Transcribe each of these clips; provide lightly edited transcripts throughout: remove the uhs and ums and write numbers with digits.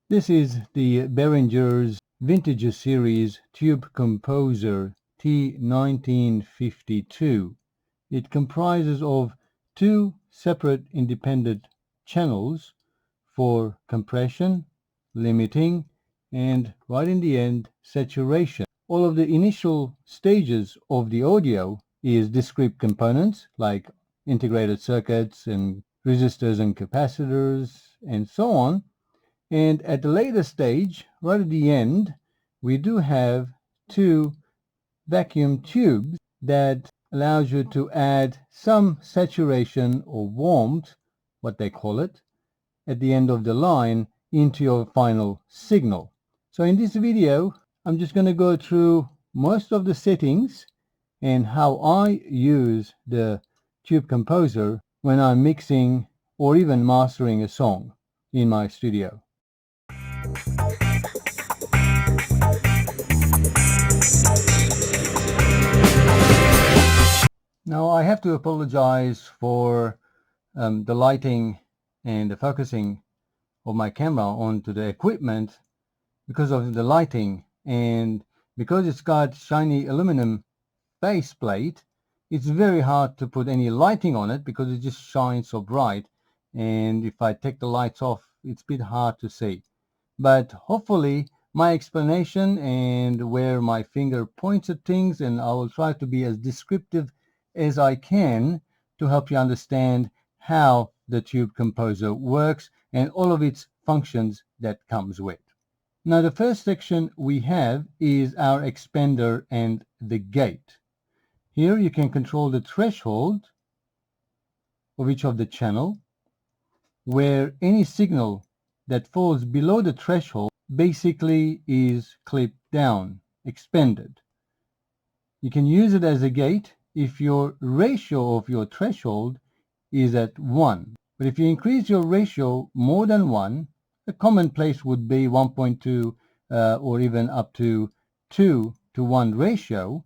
This is the Behringer's Vintage Series Tube Composer T1952. It comprises of two separate independent channels for compression, limiting, and right in the end, saturation. All of the initial stages of the audio is discrete components like integrated circuits and resistors and capacitors and so on. And at the later stage, right at the end, we do have two vacuum tubes that allows you to add some saturation or warmth, what they call it, at the end of the line into your final signal. So in this video, I'm just going to go through most of the settings and how I use the Tube Composer when I'm mixing or even mastering a song in my studio. Now I have to apologize for the lighting and the focusing of my camera onto the equipment because of the lighting, and because it's got shiny aluminum base plate, it's very hard to put any lighting on it because it just shines so bright, and if I take the lights off it's a bit hard to see. But hopefully my explanation and where my finger points at things, and I will try to be as descriptive as I can to help you understand how the Tube Composer works and all of its functions that comes with. Now the first section we have is our expander and the gate. Here you can control the threshold of each of the channel, where any signal that falls below the threshold basically is clipped down, expanded. You can use it as a gate if your ratio of your threshold is at 1. But if you increase your ratio more than 1, a common place would be 1.2 or even up to 2 to 1 ratio,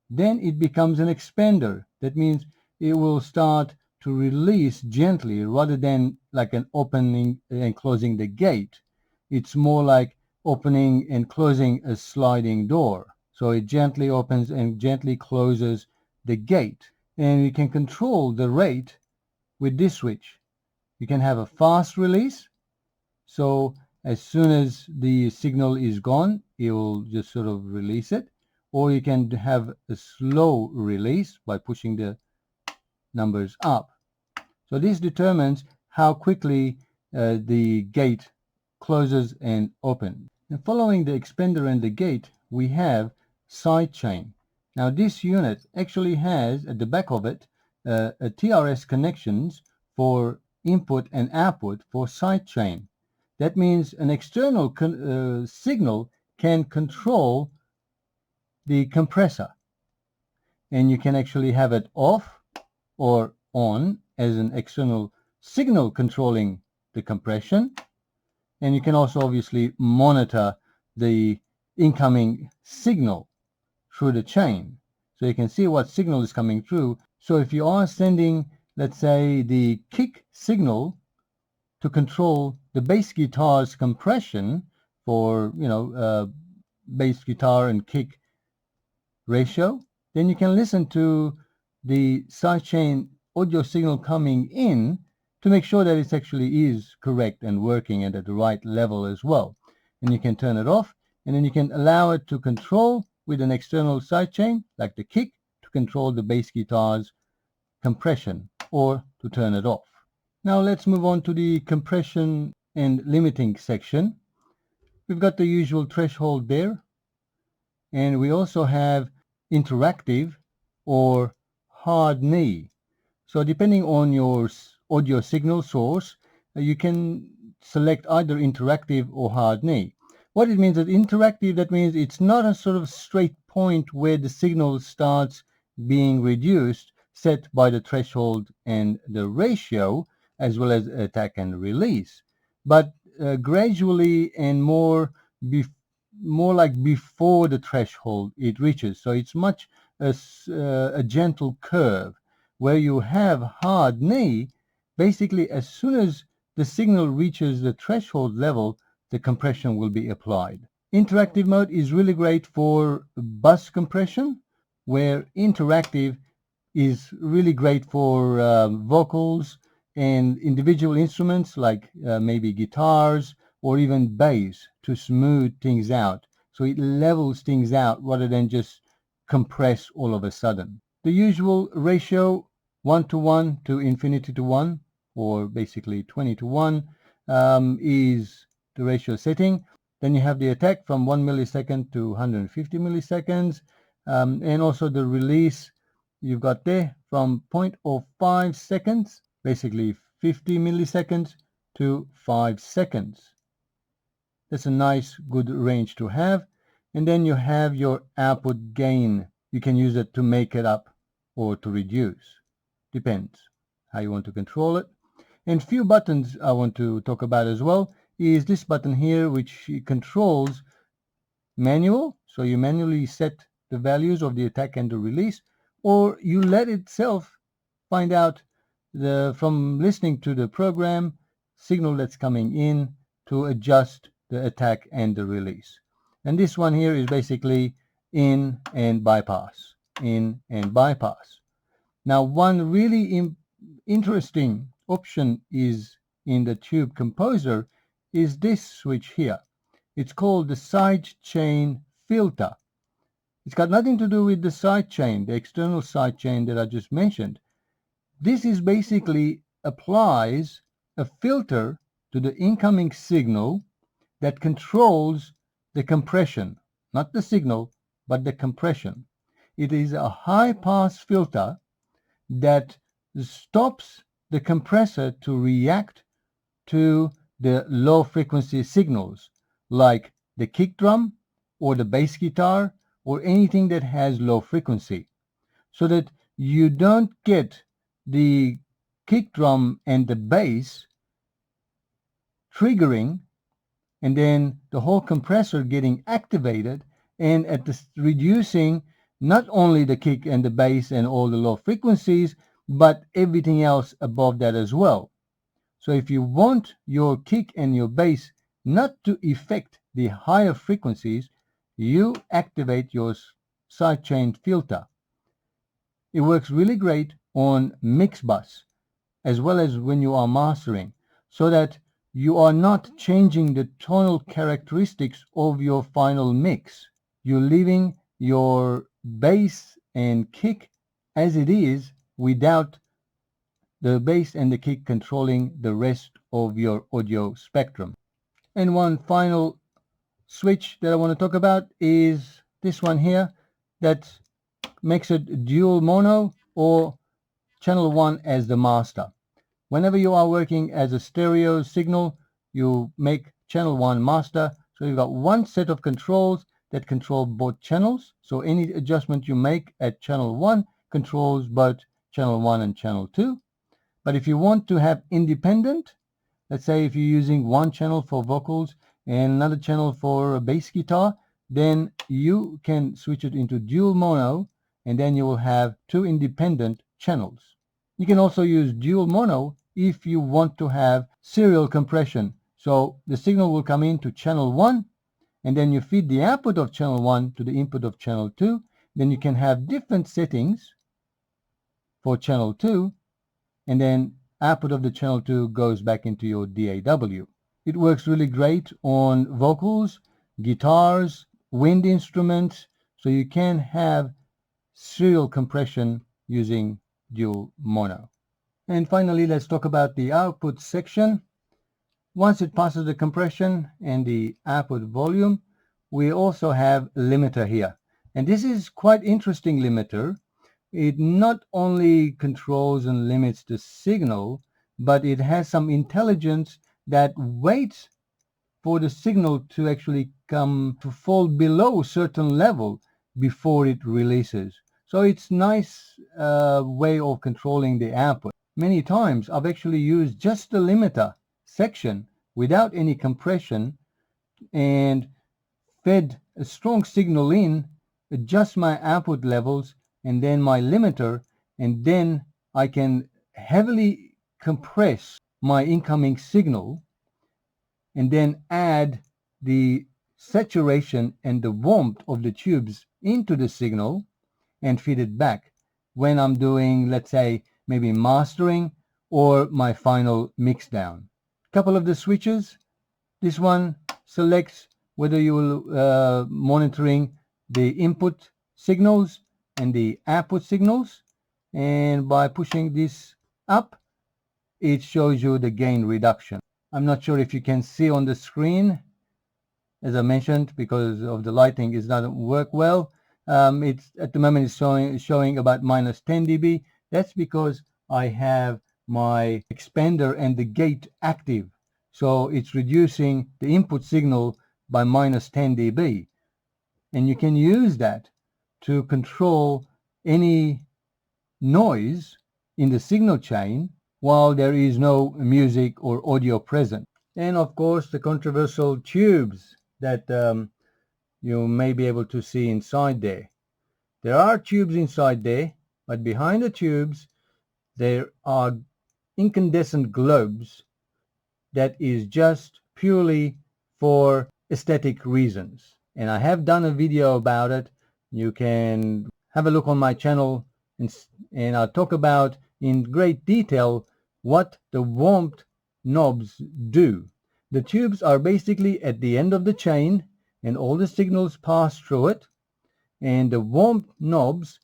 then it becomes an expander. That means it will start to release gently rather than like an opening and closing the gate. It's more like opening and closing a sliding door. So it gently opens and gently closes the gate. And you can control the rate with this switch. You can have a fast release. So as soon as the signal is gone, it will just sort of release it. Or you can have a slow release by pushing the numbers up. So this determines how quickly the gate closes and opens. And following the expander and the gate, we have sidechain. Now this unit actually has at the back of it a TRS connections for input and output for sidechain. That means an external signal can control the compressor, and you can actually have it off or on as an external signal controlling the compression, and you can also obviously monitor the incoming signal through the chain, so you can see what signal is coming through. So if you are sending, let's say, the kick signal to control the bass guitar's compression for bass guitar and kick ratio, then you can listen to the sidechain audio signal coming in to make sure that it actually is correct and working and at the right level as well. And you can turn it off, and then you can allow it to control with an external sidechain like the kick to control the bass guitar's compression, or to turn it off. Now let's move on to the compression and limiting section. We've got the usual threshold there, and we also have interactive or hard knee. So depending on your audio signal source, you can select either interactive or hard knee. What it means is interactive, that means it's not a sort of straight point where the signal starts being reduced, set by the threshold and the ratio, as well as attack and release, but gradually and more like before the threshold it reaches. So it's much a gentle curve. Where you have hard knee, basically as soon as the signal reaches the threshold level, the compression will be applied. Interactive mode is really great for bus compression, where interactive is really great for vocals and individual instruments like maybe guitars or even bass, to smooth things out. So it levels things out rather than just compress all of a sudden. The usual ratio 1:1 to infinity to 1, or basically 20:1, is the ratio setting. Then you have the attack from 1 millisecond to 150 milliseconds, and also the release you've got there from 0.05 seconds, basically 50 milliseconds, to 5 seconds. That's a nice, good range to have. And then you have your output gain. You can use it to make it up or to reduce. Depends how you want to control it. And few buttons I want to talk about as well is this button here, which controls manual. So you manually set the values of the attack and the release, or you let itself find out from listening to the program signal that's coming in to adjust the attack and the release. And this one here is basically in and bypass, in and bypass. Now, one really interesting option is in the Tube Composer is this switch here. It's called the sidechain filter. It's got nothing to do with the sidechain, the external sidechain that I just mentioned. This is basically applies a filter to the incoming signal that controls the compression, not the signal, but the compression. It is a high-pass filter that stops the compressor to react to the low-frequency signals, like the kick drum or the bass guitar or anything that has low frequency, so that you don't get the kick drum and the bass triggering and then the whole compressor getting activated and at the reducing not only the kick and the bass and all the low frequencies, but everything else above that as well. So if you want your kick and your bass not to affect the higher frequencies, you activate your sidechain filter. It works really great on mix bus as well as when you are mastering, so that you are not changing the tonal characteristics of your final mix. You're leaving your bass and kick as it is without the bass and the kick controlling the rest of your audio spectrum. And one final switch that I want to talk about is this one here that makes it dual mono or channel 1 as the master. Whenever you are working as a stereo signal, you make channel 1 master. So you've got one set of controls that control both channels. So any adjustment you make at channel 1 controls both channel 1 and channel 2. But if you want to have independent, let's say if you're using one channel for vocals and another channel for a bass guitar, then you can switch it into dual mono, and then you will have two independent channels. You can also use dual mono if you want to have serial compression. So the signal will come into channel 1, and then you feed the output of channel 1 to the input of channel 2. Then you can have different settings for channel 2, and then output of the channel 2 goes back into your DAW. It works really great on vocals, guitars, wind instruments, so you can have serial compression using dual mono. And finally, let's talk about the output section. Once it passes the compression and the output volume, we also have a limiter here. And this is quite interesting limiter. It not only controls and limits the signal, but it has some intelligence that waits for the signal to actually come to fall below a certain level before it releases. So it's nice way of controlling the output. Many times I've actually used just the limiter section without any compression and fed a strong signal in, adjust my output levels and then my limiter, and then I can heavily compress my incoming signal and then add the saturation and the warmth of the tubes into the signal and feed it back when I'm doing, let's say, maybe mastering or my final mix down. Couple of the switches. This one selects whether you will monitoring the input signals and the output signals, and by pushing this up, it shows you the gain reduction. I'm not sure if you can see on the screen. As I mentioned, because of the lighting, it doesn't work well. It's at the moment it's showing about minus 10 dB. That's because I have my expander and the gate active, so it's reducing the input signal by minus 10 dB, and you can use that to control any noise in the signal chain while there is no music or audio present. And of course, the controversial tubes that you may be able to see inside there. There are tubes inside there, but behind the tubes there are incandescent globes that is just purely for aesthetic reasons. And I have done a video about it. You can have a look on my channel, and I'll talk about in great detail what the warmth knobs do. The tubes are basically at the end of the chain, and all the signals pass through it, and the warmth knobs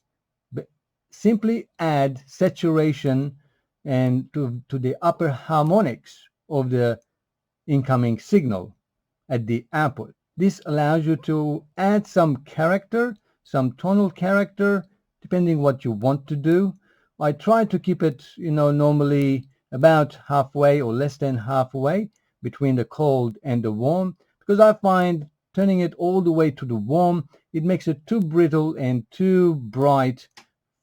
simply add saturation and to the upper harmonics of the incoming signal at the output. This allows you to add some character, some tonal character, depending what you want to do. I try to keep it, normally about halfway or less than halfway between the cold and the warm, because I find turning it all the way to the warm, it makes it too brittle and too bright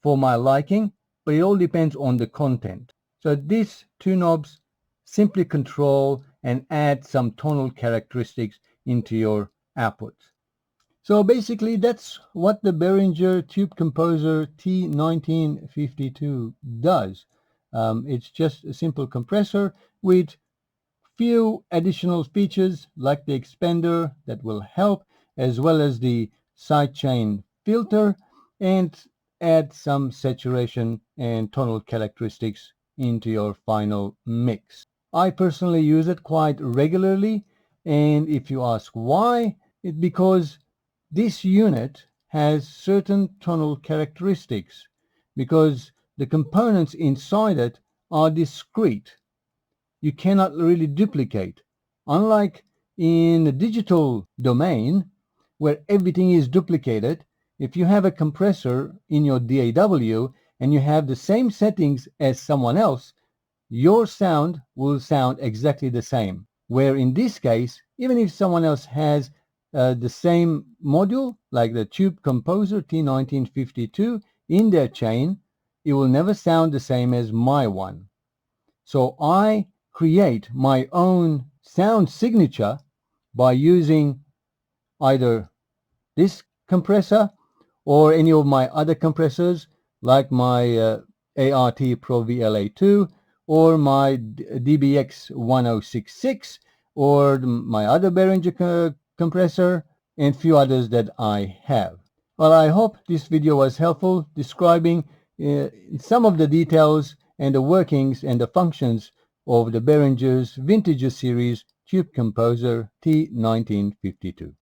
for my liking, but it all depends on the content. So these two knobs simply control and add some tonal characteristics into your output. So basically that's what the Behringer Tube Composer T1952 does. It's just a simple compressor with few additional features like the expander that will help, as well as the sidechain filter, and add some saturation and tonal characteristics into your final mix. I personally use it quite regularly, and if you ask why, it's because this unit has certain tonal characteristics, because the components inside it are discrete. You cannot really duplicate. Unlike in the digital domain, where everything is duplicated, if you have a compressor in your DAW and you have the same settings as someone else, your sound will sound exactly the same. Where in this case, even if someone else has the same module, like the Tube Composer T1952 in their chain, it will never sound the same as my one. So I create my own sound signature by using either this compressor or any of my other compressors, like my ART Pro VLA2 or my DBX 1066 or my other Behringer compressor, and few others that I have. Well, I hope this video was helpful describing some of the details and the workings and the functions of the Behringer's Vintage series Tube Composer T1952.